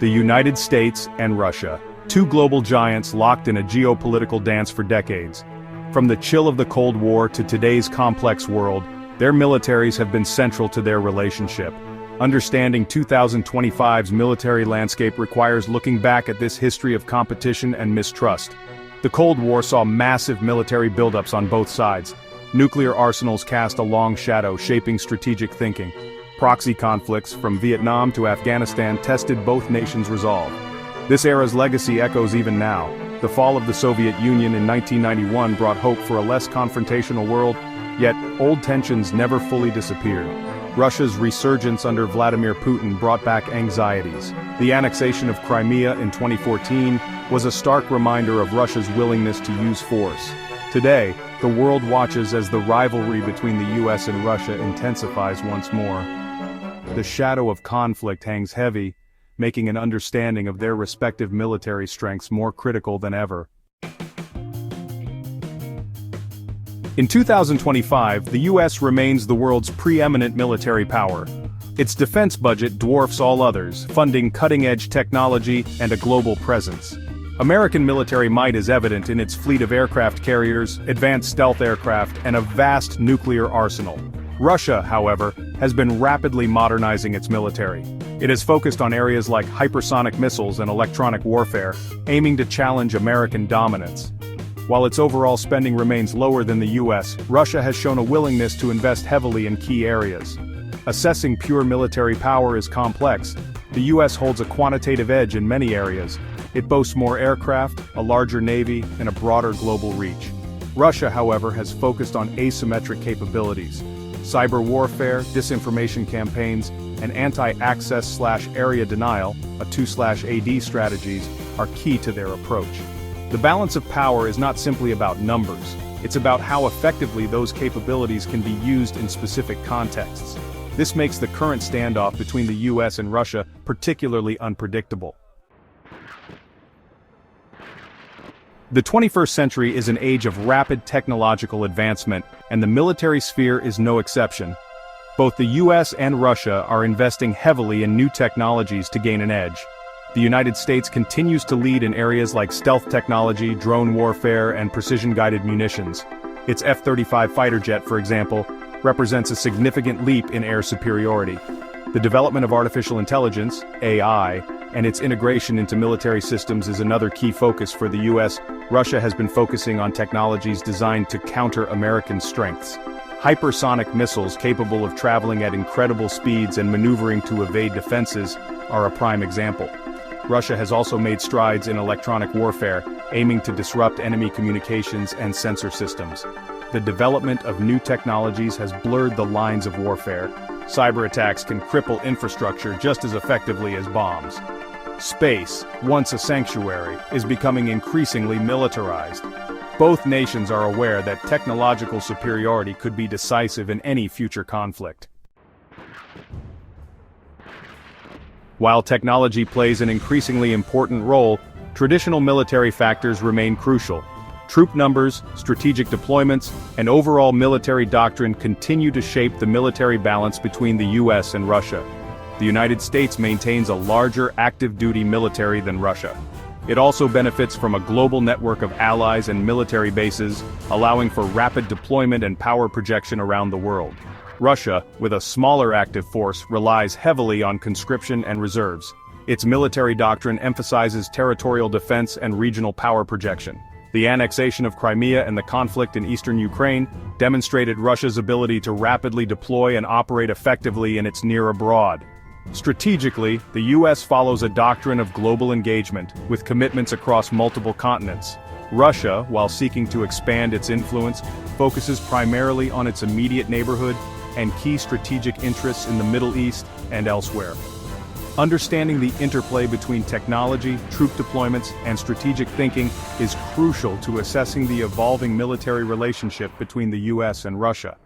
The United States and Russia, two global giants locked in a geopolitical dance for decades. From the chill of the Cold War to today's complex world, their militaries have been central to their relationship. Understanding 2025's military landscape requires looking back at this history of competition and mistrust. The Cold War saw massive military buildups on both sides. Nuclear arsenals cast a long shadow shaping strategic thinking. Proxy conflicts, from Vietnam to Afghanistan, tested both nations' resolve. This era's legacy echoes even now. The fall of the Soviet Union in 1991 brought hope for a less confrontational world, yet old tensions never fully disappeared. Russia's resurgence under Vladimir Putin brought back anxieties. The annexation of Crimea in 2014 was a stark reminder of Russia's willingness to use force. Today, the world watches as the rivalry between the US and Russia intensifies once more. The shadow of conflict hangs heavy, making an understanding of their respective military strengths more critical than ever. In 2025, the US remains the world's preeminent military power. Its defense budget dwarfs all others, funding cutting-edge technology and a global presence. American military might is evident in its fleet of aircraft carriers, advanced stealth aircraft, and a vast nuclear arsenal. Russia, however, has been rapidly modernizing its military. It has focused on areas like hypersonic missiles and electronic warfare, aiming to challenge American dominance. While its overall spending remains lower than the US, Russia has shown a willingness to invest heavily in key areas. Assessing pure military power is complex. The US holds a quantitative edge in many areas. It boasts more aircraft, a larger navy, and a broader global reach. Russia, however, has focused on asymmetric capabilities. Cyber warfare, disinformation campaigns, and anti-access/area denial, a 2/AD strategies, are key to their approach. The balance of power is not simply about numbers, it's about how effectively those capabilities can be used in specific contexts. This makes the current standoff between the US and Russia particularly unpredictable. The 21st century is an age of rapid technological advancement, and the military sphere is no exception. Both the US and Russia are investing heavily in new technologies to gain an edge. The United States continues to lead in areas like stealth technology, drone warfare, and precision-guided munitions. Its F-35 fighter jet, for example, represents a significant leap in air superiority. The development of artificial intelligence, AI, and its integration into military systems is another key focus for the US. Russia has been focusing on technologies designed to counter American strengths. Hypersonic missiles capable of traveling at incredible speeds and maneuvering to evade defenses are a prime example. Russia has also made strides in electronic warfare, aiming to disrupt enemy communications and sensor systems. The development of new technologies has blurred the lines of warfare. Cyber attacks can cripple infrastructure just as effectively as bombs. Space, once a sanctuary, is becoming increasingly militarized. Both nations are aware that technological superiority could be decisive in any future conflict. While technology plays an increasingly important role, traditional military factors remain crucial. Troop numbers, strategic deployments, and overall military doctrine continue to shape the military balance between the US and Russia. The United States maintains a larger active-duty military than Russia. It also benefits from a global network of allies and military bases, allowing for rapid deployment and power projection around the world. Russia, with a smaller active force, relies heavily on conscription and reserves. Its military doctrine emphasizes territorial defense and regional power projection. The annexation of Crimea and the conflict in eastern Ukraine demonstrated Russia's ability to rapidly deploy and operate effectively in its near abroad. Strategically, the US follows a doctrine of global engagement, with commitments across multiple continents. Russia, while seeking to expand its influence, focuses primarily on its immediate neighborhood and key strategic interests in the Middle East and elsewhere. Understanding the interplay between technology, troop deployments, and strategic thinking is crucial to assessing the evolving military relationship between the US and Russia.